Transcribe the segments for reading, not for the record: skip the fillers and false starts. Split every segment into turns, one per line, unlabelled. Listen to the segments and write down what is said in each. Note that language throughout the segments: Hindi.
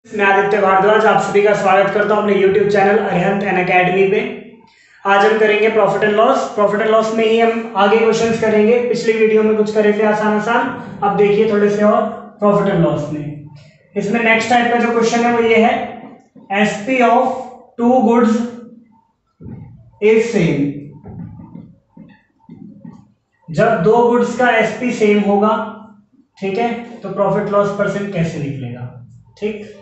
मैं आदित्य भारद्वाज आप सभी का स्वागत करता हूं अपने YouTube चैनल अरिहंत अकेडमी पे। आज हम करेंगे profit and loss. Profit and loss में ही हम आगे क्वेश्चंस करेंगे। पिछली वीडियो में कुछ करे थे आसान आसान, अब देखिए थोड़े से और प्रॉफिट एंड लॉस में। इसमें नेक्स्ट टाइप का जो क्वेश्चन है वो ये है, SP of two goods is same. जब दो गुड्स का एसपी सेम होगा, ठीक है, तो प्रॉफिट लॉस परसेंट कैसे निकलेगा। ठीक,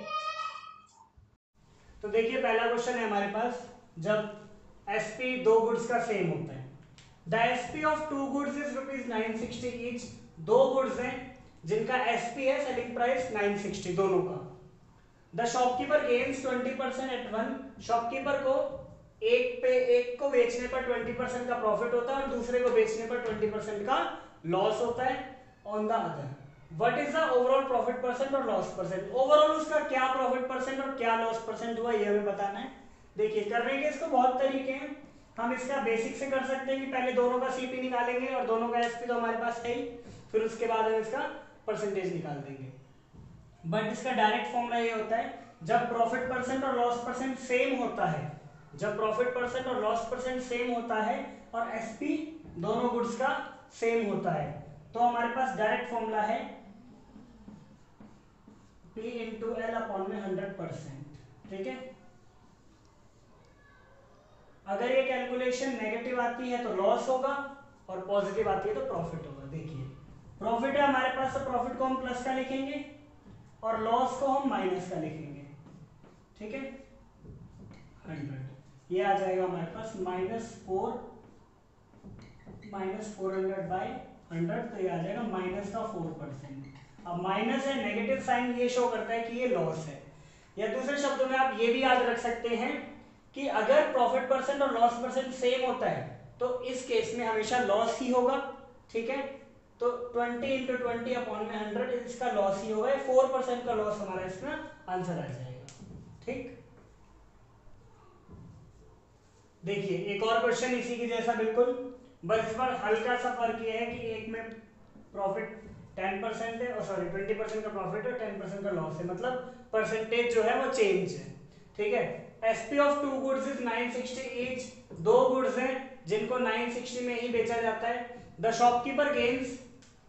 तो देखिए पहला क्वेश्चन है हमारे पास, जब एसपी दो गुड्स का सेम होता है। The SP of two goods is ₹960 each. दो गुड्स हैं जिनका एसपी है, सेलिंग प्राइस 960 दोनों का। The shopkeeper gains 20% at one. Shopkeeper को एक को बेचने पर 20% का प्रॉफिट होता है और दूसरे को बेचने पर 20% का लॉस होता है। On the other, what is the overall profit percent और लॉस परसेंट। ओवरऑल उसका क्या प्रॉफिट परसेंट और क्या लॉस परसेंट हुआ, ये हमें बताना है। देखिए करने के इसको बहुत तरीके हैं। हम इसका बेसिक से कर सकते हैं कि पहले दोनों का सीपी निकालेंगे और दोनों का एसपी तो हमारे पास है ही, फिर उसके बाद हम इसका परसेंटेज निकाल देंगे। बट इसका डायरेक्ट फॉर्मूला ये होता है, जब प्रॉफिट परसेंट और लॉस परसेंट सेम होता है, जब प्रॉफिट परसेंट और लॉस परसेंट सेम होता है और एसपी दोनों गुड्स का सेम होता है, तो हमारे पास डायरेक्ट फॉर्मूला है P इंटू एल अपॉन में 100%। ठीक है, अगर ये कैलकुलेशन नेगेटिव आती है तो लॉस होगा और पॉजिटिव आती है तो प्रॉफिट होगा। देखिए प्रॉफिट है हमारे पास, तो प्रॉफिट को हम प्लस का लिखेंगे और लॉस को हम माइनस का लिखेंगे। ठीक है, 100, ये आ जाएगा हमारे पास -400/100, तो ये आ जाएगा माइनस का 4%। अब माइनस है, नेगेटिव साइन ये शो करता है कि ये लॉस है। या दूसरे शब्दों में आप ये भी याद रख सकते हैं कि अगर प्रॉफिट परसेंट और लॉस परसेंट सेम होता है तो इस केस में हमेशा लॉस ही होगा। ठीक है, तो 20 इंटू 20 अपॉन में 100 इसका लॉस ही होगा। 4% का लॉस हमारा इसमें आंसर आ जाएगा। ठीक, देखिए एक और क्वेश्चन इसी की जैसा बिल्कुल, बस इस बार हल्का सा फर्क ये है कि एक में प्रॉफिट 10% है और सॉरी 20% का प्रॉफिट है, 10% का लॉस है, मतलब परसेंटेज जो है वो चेंज है। ठीक है, SP of two goods is 960 each. दो गुड्स हैं जिनको 960 में ही बेचा जाता है। The shopkeeper gains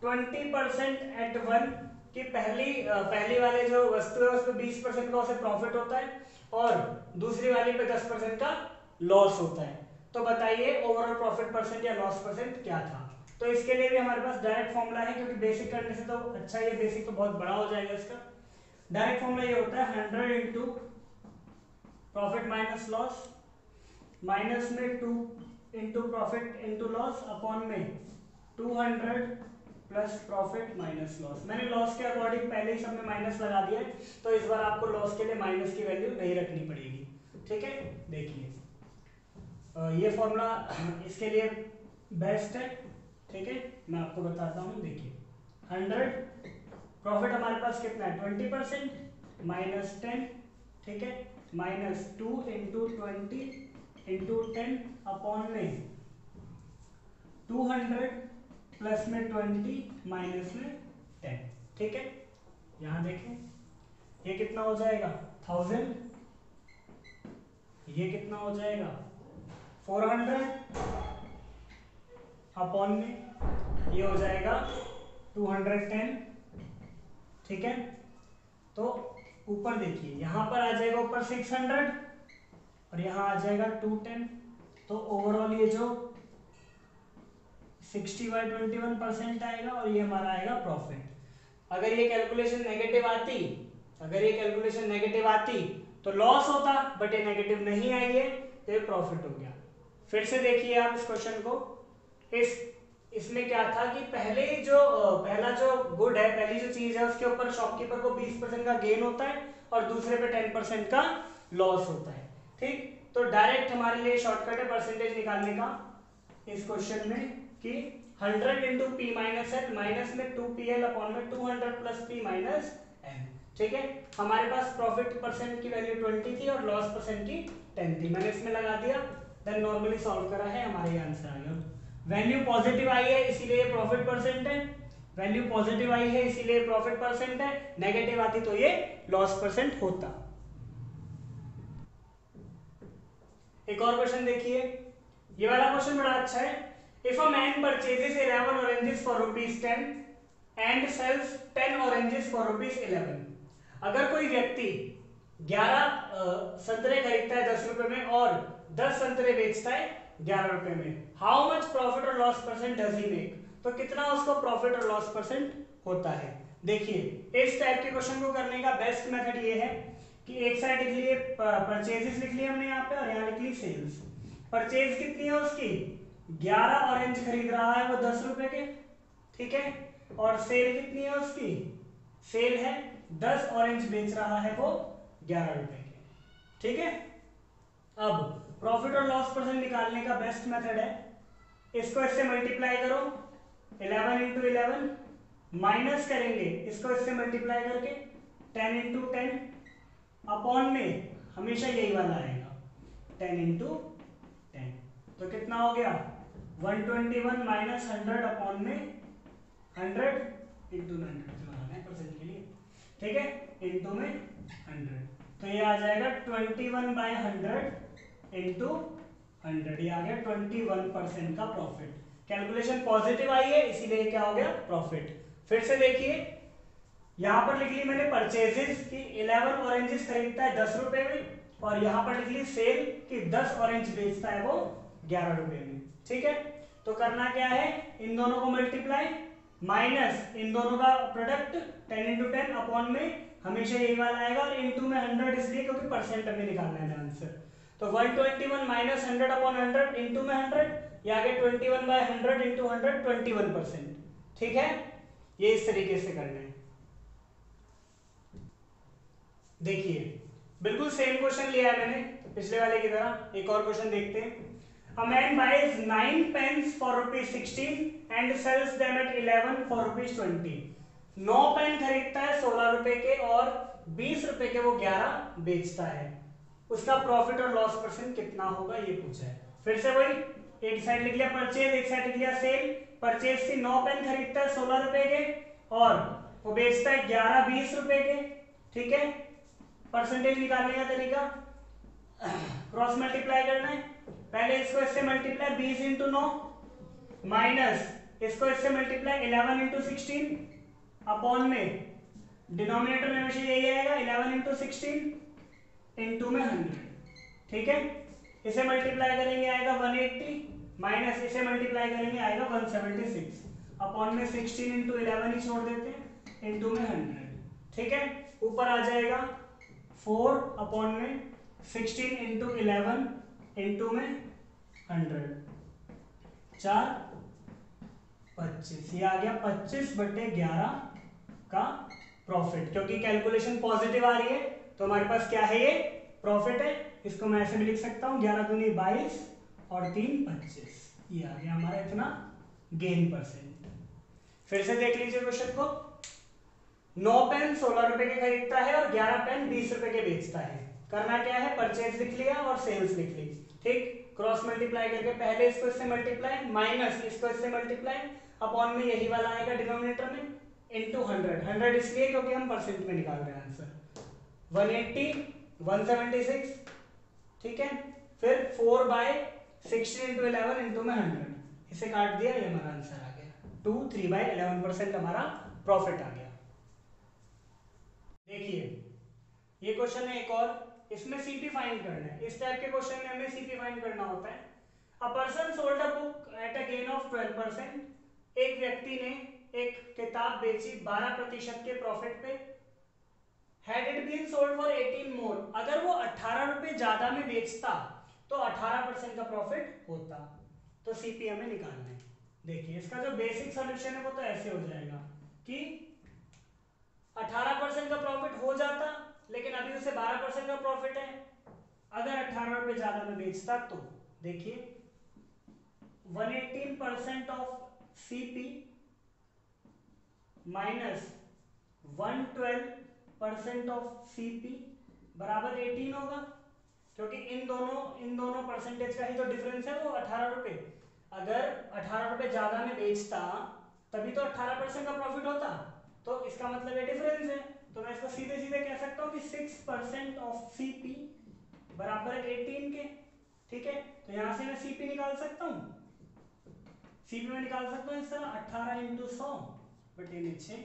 20% at one, कि पहली वाले जो वस्तु है उस पर 20% का उसे प्रॉफिट होता है और दूसरी वाली पे 10% का लॉस होता है। तो बताइए ओवरऑल प्रॉफिट परसेंट या लॉस परसेंट क्या था। तो इसके लिए भी हमारे पास डायरेक्ट फॉर्मूला है, क्योंकि बेसिक करने से तो अच्छा, ये बेसिक तो बहुत बड़ा हो जाएगा इसका। डायरेक्ट फॉर्मूला ये होता है 100 into profit minus loss, minus में 2 into profit into loss upon में 200 प्लस प्रॉफिट माइनस लॉस। मैंने लॉस के अकॉर्डिंग पहले ही सब में माइनस लगा दिया है, तो इस बार आपको लॉस के लिए माइनस की वैल्यू नहीं रखनी पड़ेगी। ठीक है, देखिए ये फॉर्मूला इसके लिए बेस्ट है। ठीक है, मैं आपको बताता हूँ। देखिए 100, प्रॉफिट हमारे पास कितना है 20% माइनस 10, ठीक है, माइनस 2 इंटू 20 इंटू 10 अपॉन में 200 प्लस में 20 माइनस में 10। ठीक है, यहां देखें ये कितना हो जाएगा 1000, ये कितना हो जाएगा 400 अपॉन में ये हो जाएगा 210। ठीक है, तो ऊपर देखिए यहां पर आ जाएगा ऊपर 600 और यहां आ जाएगा 210, तो ओवरऑल ये जो 60/21% आएगा और ये हमारा आएगा प्रॉफिट। अगर ये कैलकुलेशन नेगेटिव आती तो लॉस होता, बट ये नेगेटिव नहीं आई है तो ये प्रॉफिट हो गया। फिर से देखिए आप इस क्वेश्चन को, इसमें क्या था कि पहला जो गुड है, पहली जो चीज है उसके ऊपर शॉपकीपर को 20% का गेन होता है और दूसरे पे 10% का लॉस होता है। ठीक, तो डायरेक्ट हमारे लिए शॉर्टकट है परसेंटेज निकालने का इस क्वेश्चन में कि 100 into P minus L, minus में 2pl अपॉन में 200 प्लस पी माइनस एल। ठीक है, हमारे पास प्रॉफिट परसेंट की वैल्यू 20 थी और लॉस परसेंट की 10 थी, मैंने इसमें लगा दिया, देन नॉर्मली सॉल्व करा है, हमारा ये आंसर आ गया। वैल्यू पॉजिटिव आई है इसीलिए प्रॉफिट परसेंट है, वैल्यू पॉजिटिव आई है इसीलिए प्रॉफिट परसेंट है, नेगेटिव आती तो ये लॉस परसेंट होता। एक और क्वेश्चन देखिए, ये वाला क्वेश्चन बड़ा अच्छा है। If a man purchases 11 oranges for ₹10 and sells 10 oranges for ₹11, अगर कोई व्यक्ति 11 संतरे खरीदता है 10 रुपए में और 10 संतरे बेचता है 11 रुपए में, हाउ मच प्रॉफिट और loss percent does he make, तो कितना उसको प्रॉफिट और लॉस परसेंट होता है। देखिए इस टाइप के क्वेश्चन को करने का बेस्ट मेथड ये है कि एक साइड लिख लिए परचेजेस लिख लिए हमने यहाँ पे और यहाँ लिख ली सेल्स। परचेज कितनी है उसकी, 11 ऑरेंज खरीद रहा है वो 10 रुपए के, ठीक है, और सेल कितनी है उसकी, सेल है 10 ऑरेंज बेच रहा है वो 11 रुपए के, ठीक है। अब प्रॉफिट और लॉस परसेंट निकालने का बेस्ट मेथड है, इसको इससे मल्टीप्लाई करो 11 इंटू 11, माइनस करेंगे इसको इससे मल्टीप्लाई करके 10 इंटू 10, अपॉन में हमेशा यही वाला आएगा 10 इंटू 10, तो कितना हो गया 121 माइनस 100 अपॉन में 100 इंटू 100 परसेंट के लिए, ठीक है, इंटू में 100, तो ये आ जाएगा 21/100 इंटू 100, ये आ गया 21% का प्रॉफिट। कैलकुलेशन पॉजिटिव आई है इसीलिए क्या हो गया प्रॉफिट। फिर से देखिए यहां पर लिख ली मैंने परचेजेस की 11 ऑरेंजेस खरीदता है 10 रुपए में, और यहां पर लिख ली सेल कि 10 ऑरेंज बेचता है वो 11 रुपए में, ठीक है। तो करना क्या है, इन दोनों को मल्टीप्लाई माइनस इन दोनों का प्रोडक्ट 10 इंटू 10 अपॉन में हमेशा यही वाला आएगा, और इंटू में 100 इसलिए क्योंकि परसेंट हमें निकालना है आंसर। तो 121 माइनस 100 अपॉन 100 इंटू में 100, ये आ गया 21/100 इंटू 100 21%, ठीक है। ये इस तरीके से करना है। देखिए बिल्कुल सेम क्वेश्चन लिया है मैंने पिछले वाले की तरह, एक और क्वेश्चन देखते हैं। A man buys 9 pens for ₹16 and sells them at 11 for ₹20. 9 pen खरीदता है 16 रुपए के और 20 रुपए के वो 11 बेचता है, उसका प्रॉफिट और लॉस परसेंट कितना होगा ये पूछा है। फिर से वही, एक साइड लिख लिया परचेज, एक साइड लिख लिया सेल। परचेज से 9 पेन खरीदता है 16 रुपए के और वो बेचता है 11 20 रुपए के, ठीक है। परसेंटेज निकालने का तरीका क्रॉस मल्टीप्लाई करना है, पहले इसको इससे मल्टीप्लाई 20 इंटू 9 माइनस इसको इससे मल्टीप्लाई 11 इंटू 16 अपॉन में डिनोमिनेटर में हमेशा यही आएगा 11 इंटू 16 इंटू में 100, ठीक है। इसे मल्टीप्लाई करेंगे आएगा 180 माइनस इसे मल्टीप्लाई करेंगे आएगा 176 अपॉन में 16 इंटू 11 ही छोड़ देते हैं इंटू में 100, ठीक है। ऊपर आ जाएगा 4 अपॉन में 16 इंटू 11 इंटू में 100, 4 25, ये आ गया 25/11 का प्रॉफिट। क्योंकि कैलकुलेशन पॉजिटिव आ रही है तो हमारे पास क्या है, ये प्रॉफिट है। इसको मैं ऐसे भी लिख सकता हूँ 11 दूनी 22 और 3 25, ये आ गया हमारा इतना गेन परसेंट। फिर से देख लीजिए क्वेश्चन को, 9 पेन 16 रुपए के खरीदता है और 11 पेन 20 रुपए के बेचता है। करना क्या है, परचेज लिख लिया और सेल्स लिख ली, ठीक। क्रॉस मल्टीप्लाई करके पहले इसको इससे मल्टीप्लाई माइनस इसको इससे मल्टीप्लाई अपॉन में यही वाला आएगा डिनोमिनेटर में इनटू 100 इसलिए क्योंकि हम परसेंट में निकाल रहे हैं आंसर। 180 176, ठीक है। फिर 4/16 इंटू 11 इंटू में 100, इसे काट दिया, ये हमारा आंसर आ गया 2 3/11% हमारा प्रॉफिट आ गया। देखिए ये क्वेश्चन है एक और, इसमें सीपी फाइंड करना है। इस टाइप के क्वेश्चन में हमें सीपी फाइंड करना होता है। A person sold a book at a gain of 12%, एक व्यक्ति ने एक किताब बेची 12% के प्रॉफिट पे। Had it been sold for 18 more, अगर वो 18 रुपए ज्यादा में बेचता तो 18% का प्रॉफिट होता। तो सीपी हमें निकालना है। देखिए इसका जो बेसिक सॉल्यूशन है वो तो ऐसे हो जाएगा कि 18% का प्रॉफिट हो जाता, लेकिन अभी उसे 12% का प्रॉफिट है। अगर 18 रुपए ज्यादा में बेचता तो देखिए 118% of CP minus 112% of CP बराबर 18 होगा, क्योंकि इन दोनों परसेंटेज का ही तो डिफरेंस है वो 18 रुपए। अगर 18 रुपए ज्यादा में बेचता तभी तो 18% का प्रॉफिट होता, तो इसका मतलब ये डिफरेंस है। तो मैं इसको सीधे सीधे कह सकता हूँ कि 6% ऑफ सीपी बराबर है 18 के। ठीक है, तो यहां से मैं सीपी निकाल सकता हूँ, सीपी में निकाल सकता हूँ इस तरह 18 इंटू 100 बटे 6,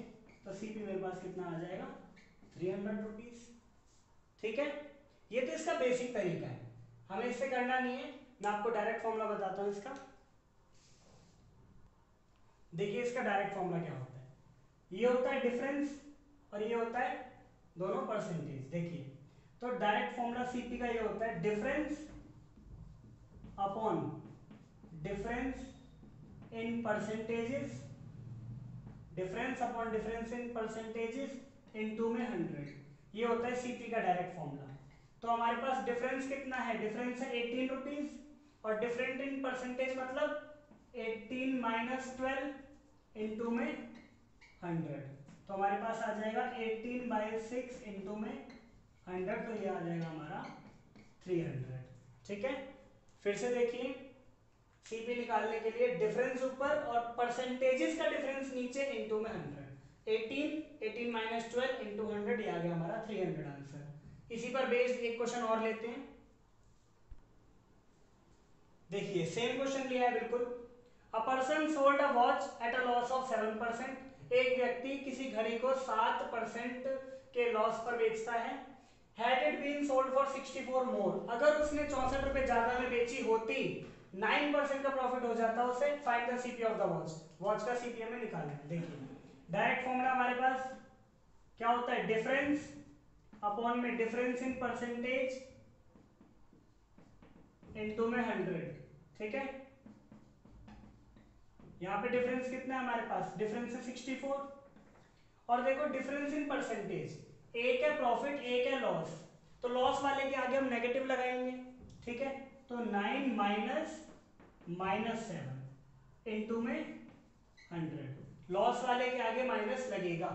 तो सीपी मेरे पास कितना आ जाएगा 300 रुपीज। ठीक है, ये तो इसका बेसिक तरीका है, हमें इससे करना नहीं है। मैं आपको डायरेक्ट फॉर्मूला बताता हूँ इसका। देखिए इसका डायरेक्ट फॉर्मूला क्या होता है, ये होता है डिफरेंस और ये होता है दोनों परसेंटेज। देखिए तो डायरेक्ट फॉर्मूला सीपी का ये होता है difference upon difference in percentages, difference upon difference in percentages into में 100, ये होता है सीपी का डायरेक्ट फॉर्मूला। तो हमारे पास डिफरेंस कितना है, डिफरेंस है 18 रुपीज, और डिफरेंट इन परसेंटेज मतलब 18 माइनस 12 इंटू में 100, तो हमारे पास आ जाएगा 18/6 इंटू में 100, तो ये आ जाएगा हमारा 300। ठीक है, फिर से देखिए सीपी निकालने के लिए डिफरेंस ऊपर और परसेंटेजेस का डिफरेंस नीचे इंटू में 100, 18 माइनस 12 इंटू 100, ये आ गया हमारा 300 आंसर। इसी पर बेस्ड एक क्वेश्चन और लेते हैं। देखिए सेम क्वेश्चन लिया है बिल्कुल। A person sold a watch at a loss of 7%, एक व्यक्ति किसी घड़ी को 7% के लॉस पर बेचता है। Had it been sold for 64 more, अगर उसने 64 रुपए ज्यादा में बेची होती 9% का प्रॉफिट हो जाता उसे। Find the CP of the watch, watch का सीपी हमें निकालना है। देखिए डायरेक्ट फॉर्मूला हमारे पास क्या होता है, डिफरेंस अपॉन में डिफरेंस इन परसेंटेज इनटू में 100। ठीक है, यहां पे डिफरेंस कितना है हमारे पास, डिफरेंस है 64, और देखो डिफरेंस इन परसेंटेज, एक है प्रॉफिट एक है लॉस, तो लॉस वाले के आगे हम नेगेटिव लगाएंगे। ठीक है, तो 9 माइनस -7 इंटू में 100, लॉस वाले के आगे माइनस लगेगा।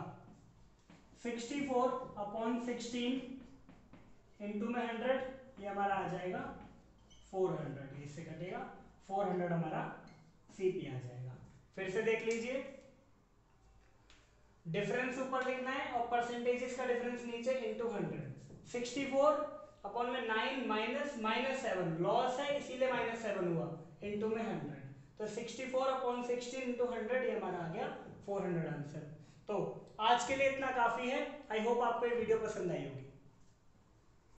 64 अपॉन 16 इंटू में 100, ये हमारा आ जाएगा 400, इससे कटेगा 400, हमारा सीपी आ जाएगा। फिर से देख लीजिए, डिफरेंस ऊपर लिखना है और परसेंटेजेस का डिफरेंस नीचे इंटू 100। 64 अपॉन में 9 माइनस -7, लॉस है इसीलिए -7 हुआ, इंटू में 100, तो 64 अपॉन 16 इंटू 100, ये हमारा आ गया 400 आंसर। तो आज के लिए इतना काफी है। आई होप आपको ये वीडियो पसंद आई होगी।